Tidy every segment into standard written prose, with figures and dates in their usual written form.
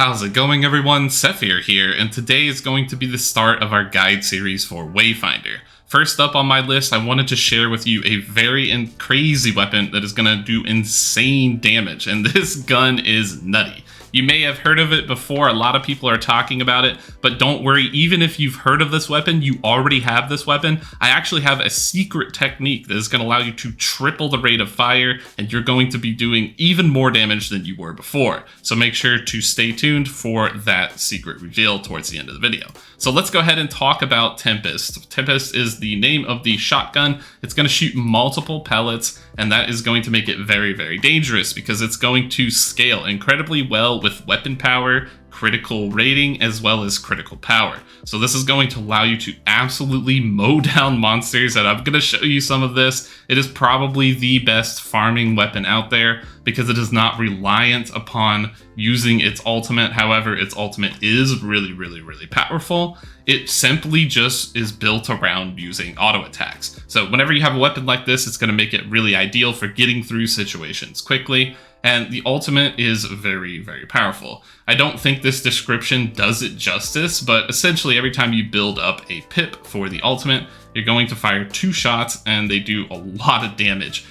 How's it going, everyone? Sethphir here, and today is going to be the start of our guide series for Wayfinder. First up on my list, I wanted to share with you a very crazy weapon that is going to do insane damage, and this gun is nutty. You may have heard of it before, a lot of people are talking about it, but don't worry, even if you've heard of this weapon, you already have this weapon. I actually have a secret technique that is going to allow you to triple the rate of fire, and you're going to be doing even more damage than you were before. So make sure to stay tuned for that secret reveal towards the end of the video. So let's go ahead and talk about Tempest. Tempest is the name of the shotgun. It's going to shoot multiple pellets, and that is going to make it very, very dangerous because it's going to scale incredibly well with weapon power, critical rating, as well as critical power. So this is going to allow you to absolutely mow down monsters, and I'm going to show you some of this. It is probably the best farming weapon out there because it is not reliant upon using its ultimate. However, its ultimate is really, really, really powerful. It simply just is built around using auto attacks. So whenever you have a weapon like this, it's going to make it really ideal for getting through situations quickly. And the ultimate is very, very powerful. I don't think this description does it justice, but essentially every time you build up a pip for the ultimate, you're going to fire 2 shots and they do a lot of damage.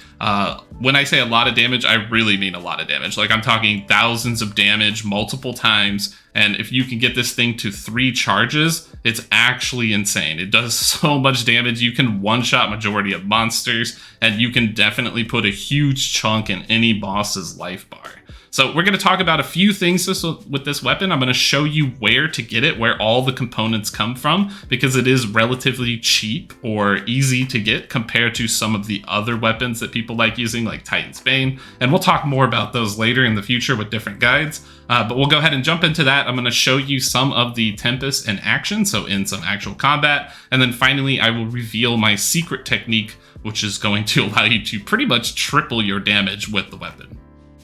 When I say a lot of damage, I really mean a lot of damage. Like, I'm talking thousands of damage multiple times, and if you can get this thing to 3 charges, it's actually insane. It does so much damage. You can one-shot majority of monsters, and you can definitely put a huge chunk in any boss's life bar. So we're going to talk about a few things with this weapon. I'm going to show you where to get it, where all the components come from, because it is relatively cheap or easy to get compared to some of the other weapons that people like using, like Titan Bane. And we'll talk more about those later in the future with different guides. But we'll go ahead and jump into that. I'm going to show you some of the Tempest in action, so in some actual combat. And then finally, I will reveal my secret technique, which is going to allow you to pretty much triple your damage with the weapon.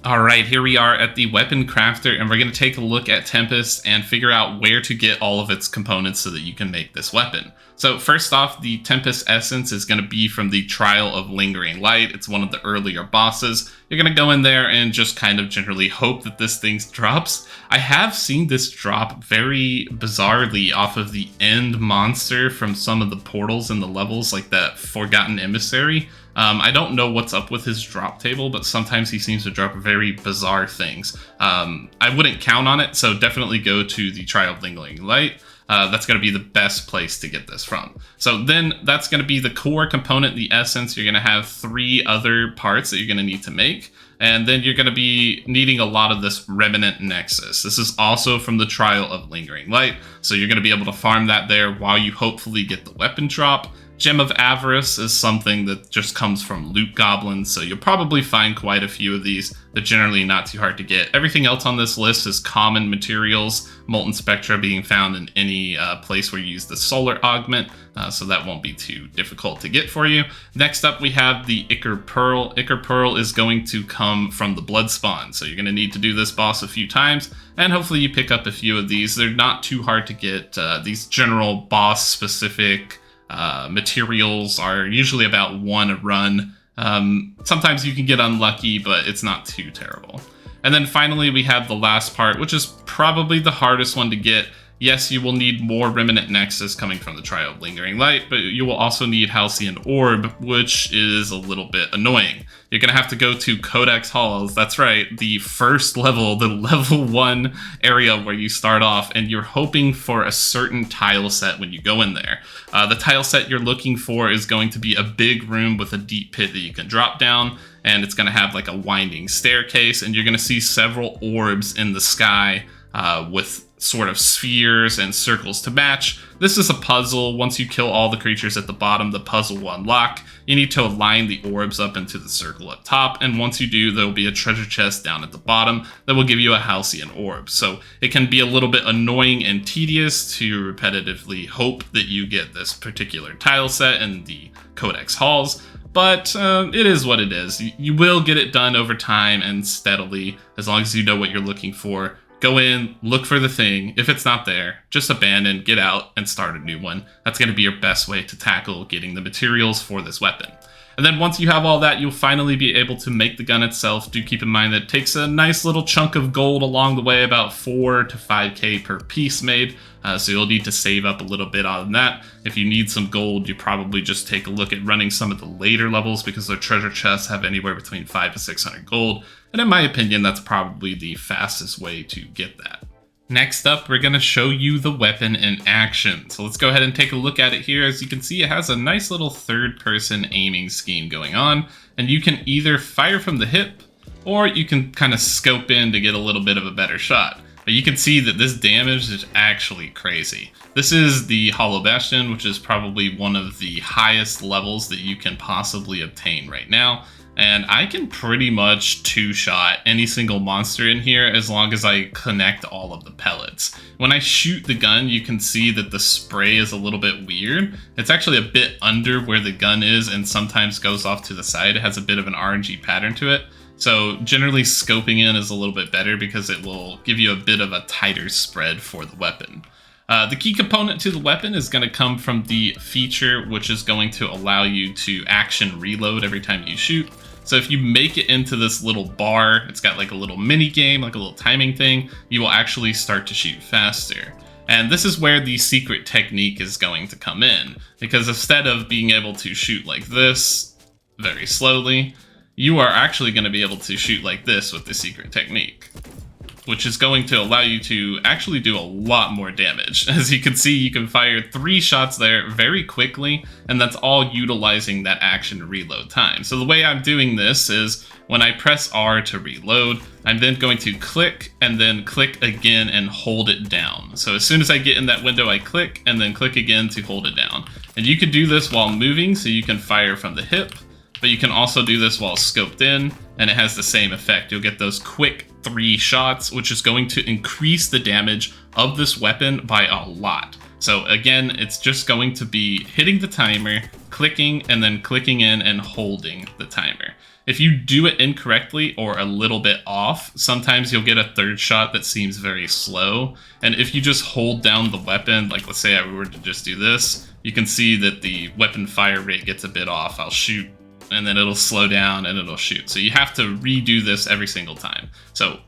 Alright, here we are at the weapon crafter, and we're going to take a look at Tempest and figure out where to get all of its components so that you can make this weapon. So first off, the Tempest essence is going to be from the Trial of Lingering Light. It's one of the earlier bosses. You're going to go in there and just kind of generally hope that this thing drops. I have seen this drop very bizarrely off of the end monster from some of the portals in the levels, like that Forgotten Emissary. I don't know what's up with his drop table, but sometimes he seems to drop very bizarre things. I wouldn't count on it, so definitely go to the Trial of Lingering Light. That's going to be the best place to get this from. So then that's going to be the core component, the essence. You're going to have 3 other parts that you're going to need to make. And then you're going to be needing a lot of this Remnant Nexus. This is also from the Trial of Lingering Light. So you're going to be able to farm that there while you hopefully get the weapon drop. Gem of Avarice is something that just comes from loot goblins, so you'll probably find quite a few of these. They're generally not too hard to get. Everything else on this list is common materials, Molten Spectra being found in any place where you use the Solar Augment, so that won't be too difficult to get for you. Next up, we have the Ichor Pearl. Ichor Pearl is going to come from the Blood Spawn, so you're going to need to do this boss a few times, and hopefully you pick up a few of these. They're not too hard to get. These general boss-specific materials are usually about 1 a run. Sometimes you can get unlucky, but it's not too terrible. And then finally, we have the last part, which is probably the hardest one to get. Yes, you will need more Remnant Nexus coming from the Trial of Lingering Light, but you will also need Halcyon Orb, which is a little bit annoying. You're going to have to go to Codex Halls, that's right, the first level, the level 1 area where you start off, and you're hoping for a certain tile set when you go in there. The tile set you're looking for is going to be a big room with a deep pit that you can drop down, and it's going to have like a winding staircase, and you're going to see several orbs in the sky with sort of spheres and circles to match. This is a puzzle. Once you kill all the creatures at the bottom, the puzzle will unlock. You need to align the orbs up into the circle at top, and once you do, there will be a treasure chest down at the bottom that will give you a Halcyon Orb. So it can be a little bit annoying and tedious to repetitively hope that you get this particular tile set in the Codex Halls, but it is what it is. You will get it done over time and steadily, as long as you know what you're looking for. Go in, look for the thing. If it's not there, just abandon, get out, and start a new one. That's going to be your best way to tackle getting the materials for this weapon. And then once you have all that, you'll finally be able to make the gun itself. Do keep in mind that it takes a nice little chunk of gold along the way, about 4 to 5k per piece made. So you'll need to save up a little bit on that. If you need some gold, you probably just take a look at running some of the later levels because their treasure chests have anywhere between 5 to 600 gold. And in my opinion, that's probably the fastest way to get that. Next up, we're going to show you the weapon in action. So let's go ahead and take a look at it here. As you can see, it has a nice little third-person aiming scheme going on. And you can either fire from the hip, or you can kind of scope in to get a little bit of a better shot. But you can see that this damage is actually crazy. This is the Hollow Bastion, which is probably one of the highest levels that you can possibly obtain right now. And I can pretty much two-shot any single monster in here as long as I connect all of the pellets. When I shoot the gun, you can see that the spray is a little bit weird. It's actually a bit under where the gun is and sometimes goes off to the side. It has a bit of an RNG pattern to it. So generally scoping in is a little bit better because it will give you a bit of a tighter spread for the weapon. The key component to the weapon is going to come from the feature, which is going to allow you to action reload every time you shoot. So if you make it into this little bar, it's got like a little mini game, like a little timing thing, you will actually start to shoot faster. And this is where the secret technique is going to come in, because instead of being able to shoot like this very slowly, you are actually going to be able to shoot like this with the secret technique, which is going to allow you to actually do a lot more damage. As you can see, you can fire 3 shots there very quickly, and that's all utilizing that action reload time. So the way I'm doing this is when I press R to reload, I'm then going to click and then click again and hold it down. So as soon as I get in that window, I click and then click again to hold it down. And you can do this while moving, so you can fire from the hip, but you can also do this while scoped in, and it has the same effect. You'll get those quick 3 shots, which is going to increase the damage of this weapon by a lot. So again, it's just going to be hitting the timer, clicking, and then clicking in and holding the timer. If you do it incorrectly or a little bit off, sometimes you'll get a third shot that seems very slow. And if you just hold down the weapon, like let's say I were to just do this, you can see that the weapon fire rate gets a bit off. I'll shoot, and then it'll slow down and it'll shoot. So you have to redo this every single time. So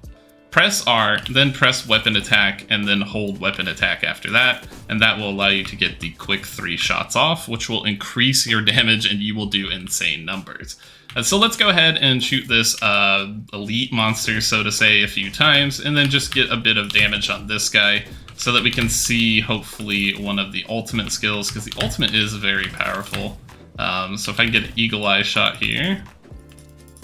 press R, then press weapon attack, and then hold weapon attack after that. And that will allow you to get the quick 3 shots off, which will increase your damage and you will do insane numbers. So let's go ahead and shoot this elite monster, so to say, a few times, and then just get a bit of damage on this guy so that we can see, hopefully, one of the ultimate skills, because the ultimate is very powerful. So if I can get an eagle eye shot here,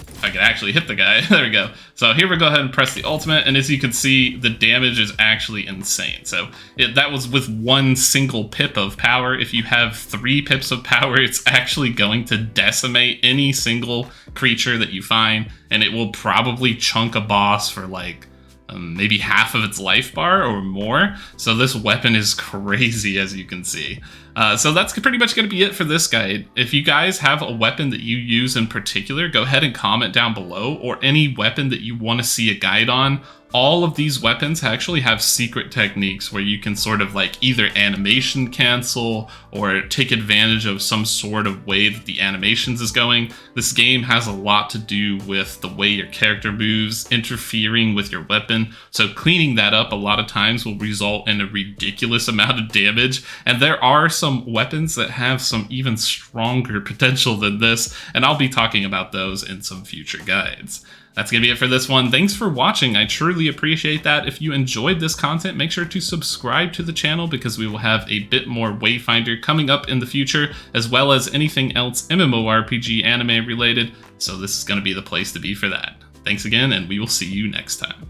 if I can actually hit the guy, there we go. So here we go ahead and press the ultimate, and as you can see, the damage is actually insane. So that was with 1 single pip of power. If you have 3 pips of power, it's actually going to decimate any single creature that you find, and it will probably chunk a boss for like maybe half of its life bar or more. So this weapon is crazy, as you can see. So that's pretty much going to be it for this guide. If you guys have a weapon that you use in particular, go ahead and comment down below, or any weapon that you want to see a guide on. All of these weapons actually have secret techniques where you can sort of like either animation cancel or take advantage of some sort of way that the animations is going. This game has a lot to do with the way your character moves, interfering with your weapon. So cleaning that up a lot of times will result in a ridiculous amount of damage. And there are some weapons that have some even stronger potential than this, and I'll be talking about those in some future guides. That's going to be it for this one. Thanks for watching. I truly appreciate that. If you enjoyed this content, make sure to subscribe to the channel because we will have a bit more Wayfinder coming up in the future, as well as anything else MMORPG anime related. So this is going to be the place to be for that. Thanks again, and we will see you next time.